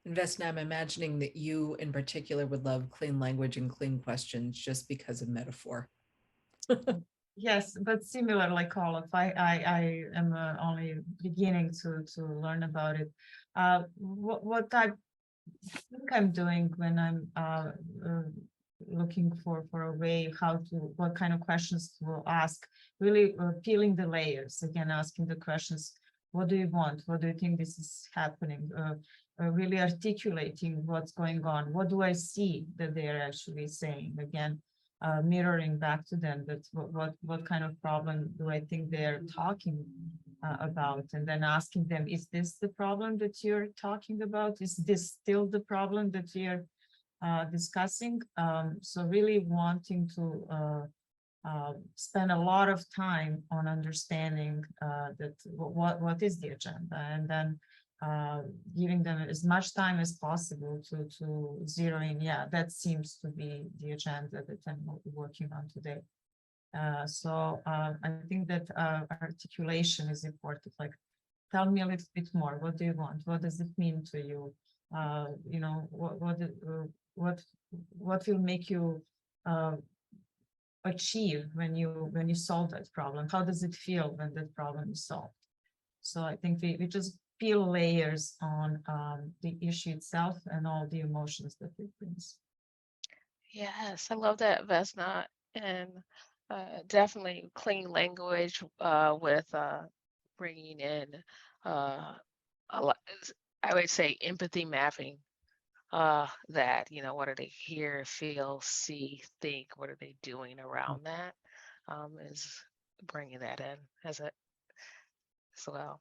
And Vesna, I'm imagining that you in particular would love clean language and clean questions just because of metaphor. Yes, but similar like Oluf, I am only beginning to learn about it. What I think I'm doing when I'm looking for a way what kind of questions to ask, really peeling the layers, again, asking the questions, what do you want? What do you think this is happening? Really articulating what's going on. What do I see that they're actually saying? Again, mirroring back to them that what kind of problem do I think they're talking about, and then asking them, is this the problem that you're talking about? Is this still the problem that we're discussing? So really wanting to spend a lot of time on understanding that what is the agenda, and then giving them as much time as possible to zero in. Yeah, that seems to be the agenda that I'm working on today. I think that articulation is important. Like, tell me a little bit more. What do you want? What does it mean to you? You know, what will make you achieve when you solve that problem? How does it feel when that problem is solved? So I think we just peel layers on the issue itself and all the emotions that it brings. Yes, I love that, Vesna, and definitely clean language with bringing in a lot, I would say empathy mapping. That, you know, what do they hear, feel, see, think? What are they doing around that? Is bringing that in as well.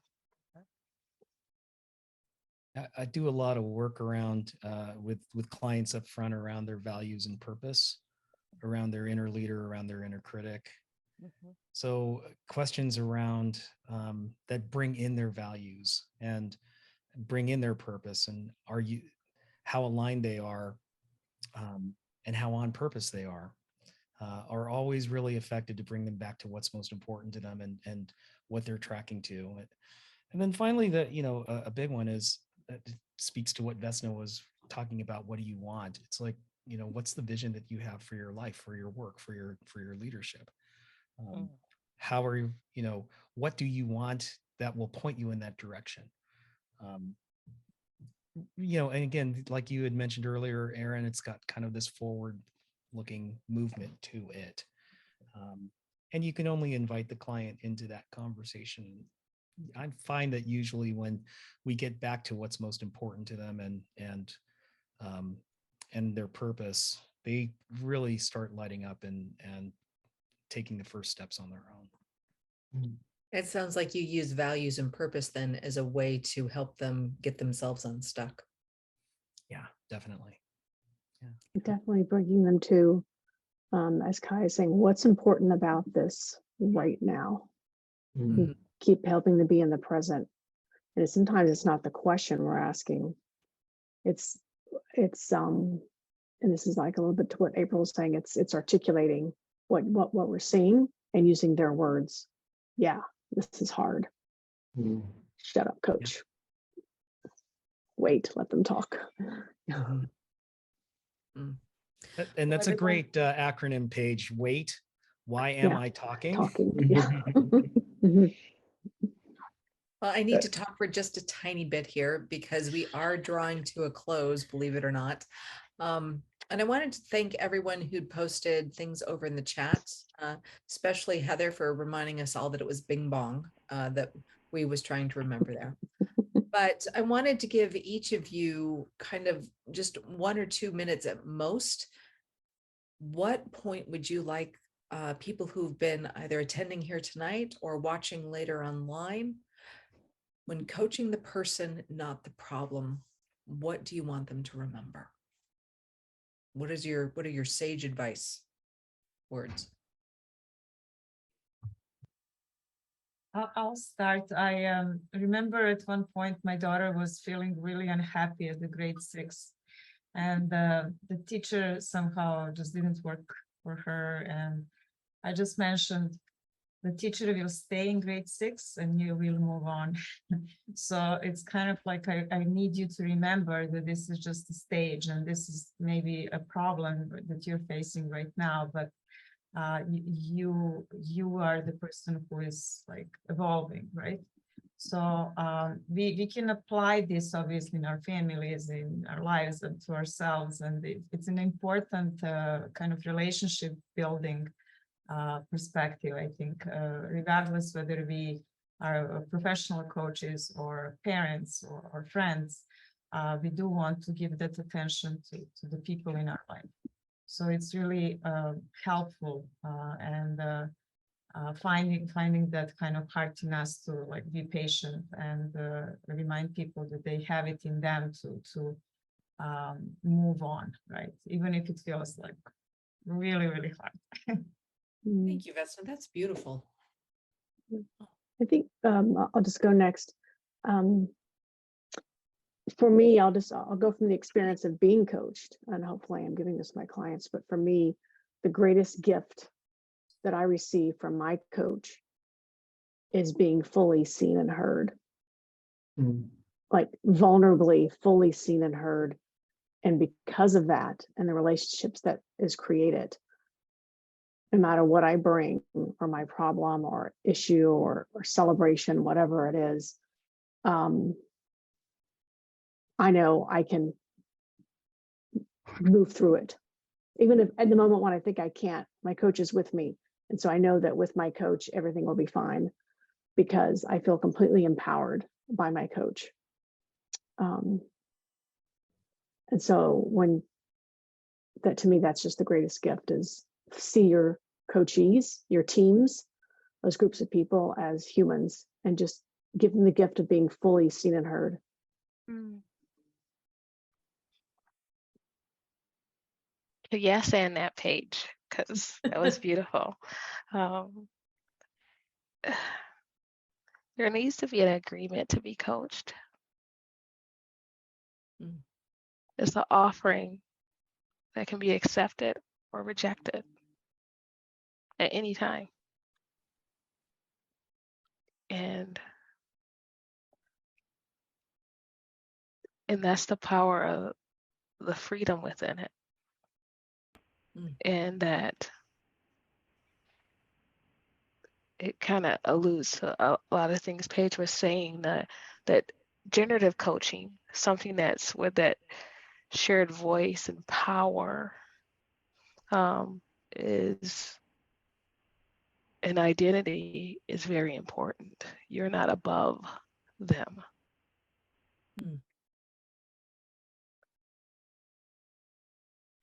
I do a lot of work around with clients up front around their values and purpose, around their inner leader, around their inner critic. So questions around that bring in their values and bring in their purpose, and how aligned they are, and how on purpose they are always really effective to bring them back to what's most important to them and what they're tracking to. And then finally, a big one is speaks to what Vesna was talking about. What do you want? It's like, what's the vision that you have for your life, for your work, for your leadership? How are you, what do you want that will point you in that direction? And again, like you had mentioned earlier, Aaron, it's got kind of this forward looking movement to it. And you can only invite the client into that conversation. I find that usually when we get back to what's most important to them and their purpose, they really start lighting up and taking the first steps on their own. It sounds like you use values and purpose then as a way to help them get themselves unstuck. Yeah, definitely. Yeah. Definitely bringing them to, as Kai is saying, what's important about this right now. Keep helping them be in the present. And sometimes it's not the question we're asking. It's and this is like a little bit to what April was saying. It's articulating what we're seeing and using their words. Yeah, this is hard. Shut up, coach. Wait, let them talk. And that's a great acronym, Paige. Wait. Why am I talking? Well, I need to talk for just a tiny bit here because we are drawing to a close, believe it or not. And I wanted to thank everyone who posted things over in the chat, especially Heather for reminding us all that it was Bing Bong that we was trying to remember there. But I wanted to give each of you kind of just 1 or 2 minutes at most. What point would you like people who've been either attending here tonight or watching later online, when coaching the person, not the problem, what do you want them to remember? What are your sage advice words? I'll start. I remember at one point my daughter was feeling really unhappy at the grade 6, and the teacher somehow just didn't work for her. And I just mentioned, the teacher will stay in grade 6 and you will move on. So it's kind of like, I need you to remember that this is just a stage and this is maybe a problem that you're facing right now, but you are the person who is like evolving, right? So we can apply this obviously in our families, in our lives, and to ourselves, and it's an important kind of relationship building perspective, I think, regardless whether we are professional coaches or parents or friends, we do want to give that attention to the people in our life. So it's really helpful and finding that kind of heartiness to like be patient and remind people that they have it in them to move on, right? Even if it feels like really, really hard. Thank you, Vesna. That's beautiful. I think I'll just go next. For me, I'll go from the experience of being coached, and hopefully I'm giving this to my clients, but for me, the greatest gift that I receive from my coach is being fully seen and heard, like vulnerably fully seen and heard. And because of that and the relationships that is created, no matter what I bring or my problem or issue or celebration, whatever it is, I know I can move through it. Even if at the moment when I think I can't, my coach is with me. And so I know that with my coach, everything will be fine because I feel completely empowered by my coach. And so when that, to me, that's just the greatest gift, is see your coachees, your teams, those groups of people as humans, and just give them the gift of being fully seen and heard. Yes, and that page, because that was beautiful. There needs to be an agreement to be coached. It's an offering that can be accepted or rejected at any time. And that's the power of the freedom within it. And that it kind of alludes to a lot of things Paige was saying, that generative coaching, something that's with that shared voice and power, is an identity is very important. You're not above them.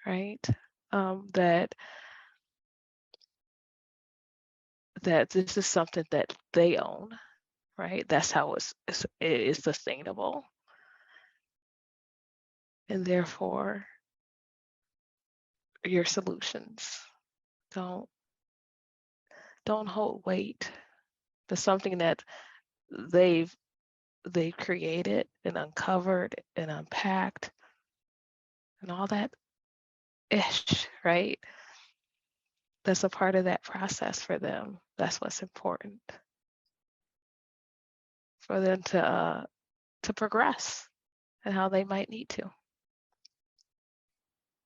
Right? That this is something that they own, right? That's how it is sustainable. And therefore, your solutions don't hold weight. There's something that they've created and uncovered and unpacked and all that ish, right? That's a part of that process for them. That's what's important for them to progress and how they might need to.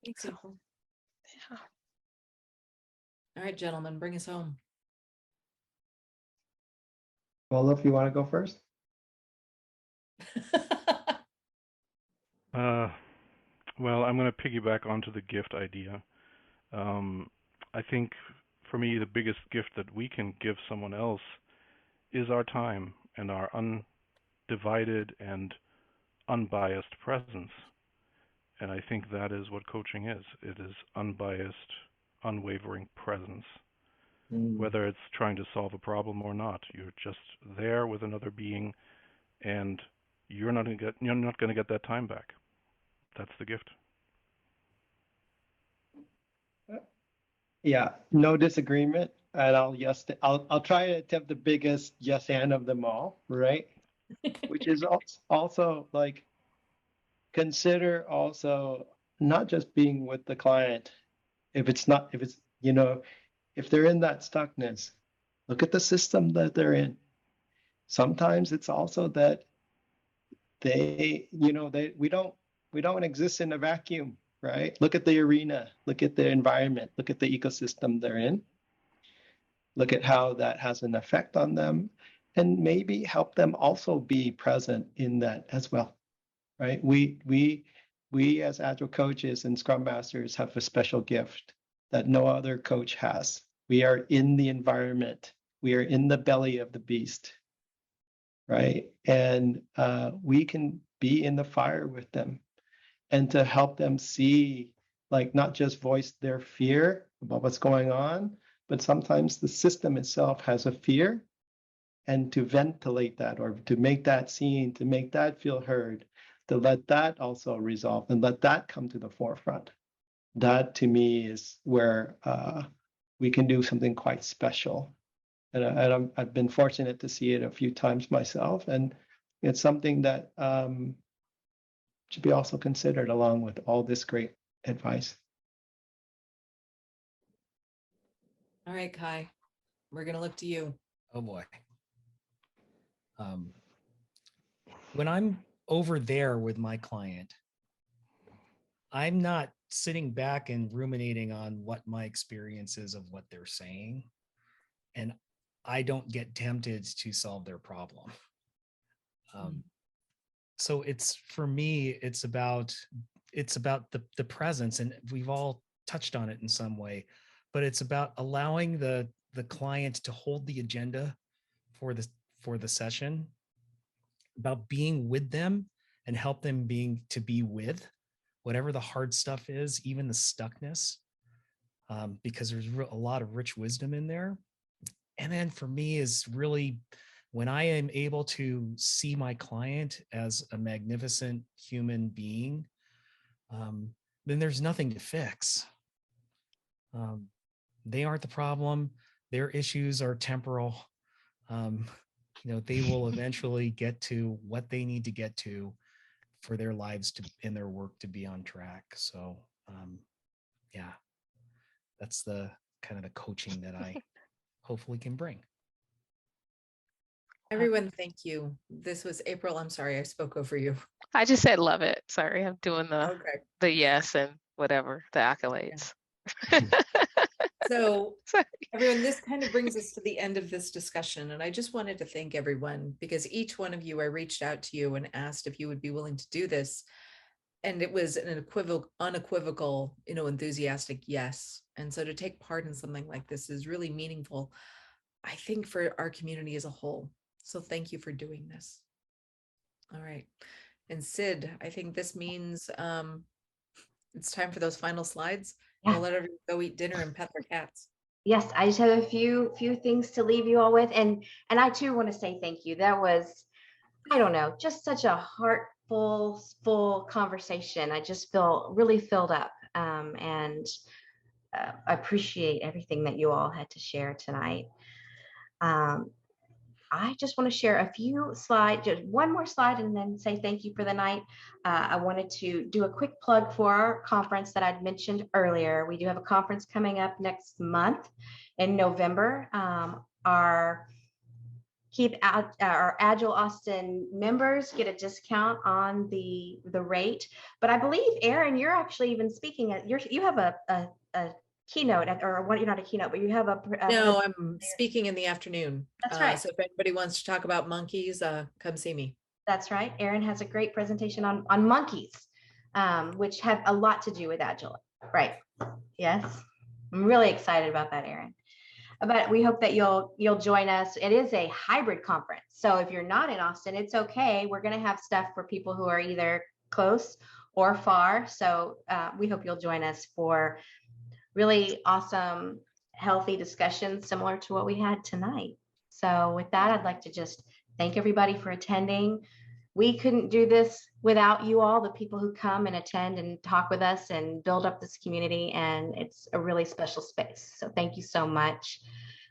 Thanks, yeah. All right, gentlemen, bring us home. Oluf, you want to go first? Well, I'm going to piggyback onto the gift idea. I think for me, the biggest gift that we can give someone else is our time and our undivided and unbiased presence. And I think that is what coaching is. It is unbiased, unwavering presence. Whether it's trying to solve a problem or not, you're just there with another being, and you're not going to get that time back. That's the gift. Yeah, no disagreement. And I'll try to attempt the biggest yes and of them all, right? Which is also like, consider also not just being with the client. If they're in that stuckness, look at the system that they're in. Sometimes it's also that we don't exist in a vacuum, right? Look at the arena, look at the environment, look at the ecosystem they're in. Look at how that has an effect on them, and maybe help them also be present in that as well, right? We as Agile coaches and Scrum Masters have a special gift that no other coach has. We are in the environment. We are in the belly of the beast, right? And we can be in the fire with them, and to help them see, like, not just voice their fear about what's going on, but sometimes the system itself has a fear, and to ventilate that, or to make that seen, to make that feel heard, to let that also resolve and let that come to the forefront. That to me is where we can do something quite special. And I've been fortunate to see it a few times myself. And it's something that should be also considered along with all this great advice. All right, Kai, we're going to look to you. Oh boy. When I'm over there with my client, I'm not sitting back and ruminating on what my experience is of what they're saying. And I don't get tempted to solve their problem. So it's, for me, it's about the presence, and we've all touched on it in some way, but it's about allowing the client to hold the agenda for the session, about being with them and help them to be with whatever the hard stuff is, even the stuckness, because there's a lot of rich wisdom in there. And then for me is really when I am able to see my client as a magnificent human being, then there's nothing to fix. They aren't the problem. Their issues are temporal. They will eventually get to what they need to get to for their lives and their work to be on track. So, yeah, that's the kind of the coaching that I hopefully can bring. Everyone, thank you. This was April. I'm sorry, I spoke over you. I just said love it. Sorry, I'm doing Okay. the yes and whatever, the accolades. So Sorry. everyone, this kind of brings us to the end of this discussion. And I just wanted to thank everyone, because each one of you, I reached out to you and asked if you would be willing to do this. And it was an unequivocal, enthusiastic yes. And so to take part in something like this is really meaningful, I think, for our community as a whole. So thank you for doing this. All right. And Sid, I think this means it's time for those final slides. Yeah. We'll let everyone go eat dinner and pet their cats. Yes, I just have a few things to leave you all with. And I too want to say thank you. That was, I don't know, just such a full conversation. I just feel really filled up, and I appreciate everything that you all had to share tonight. I just want to share a few slides, just one more slide, and then say thank you for the night. I wanted to do a quick plug for our conference that I'd mentioned earlier. We do have a conference coming up next month in November. Our Agile Austin members get a discount on the rate. But I believe, Aaron, you're actually even speaking at you have a keynote, or what? You're not a keynote, but you have a No, I'm speaking in the afternoon. That's right. So if anybody wants to talk about monkeys, come see me. That's right. Aaron has a great presentation on monkeys, which have a lot to do with Agile. Right. Yes. I'm really excited about that, Aaron. But we hope that you'll join us. It is a hybrid conference. So if you're not in Austin, it's okay. We're going to have stuff for people who are either close or far. So we hope you'll join us for really awesome, healthy discussions similar to what we had tonight. So with that, I'd like to just thank everybody for attending. We couldn't do this without you all, the people who come and attend and talk with us and build up this community. And it's a really special space. So thank you so much.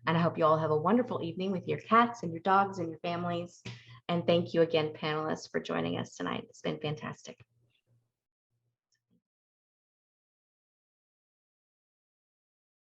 And I hope you all have a wonderful evening with your cats and your dogs and your families. And thank you again, panelists, for joining us tonight. It's been fantastic.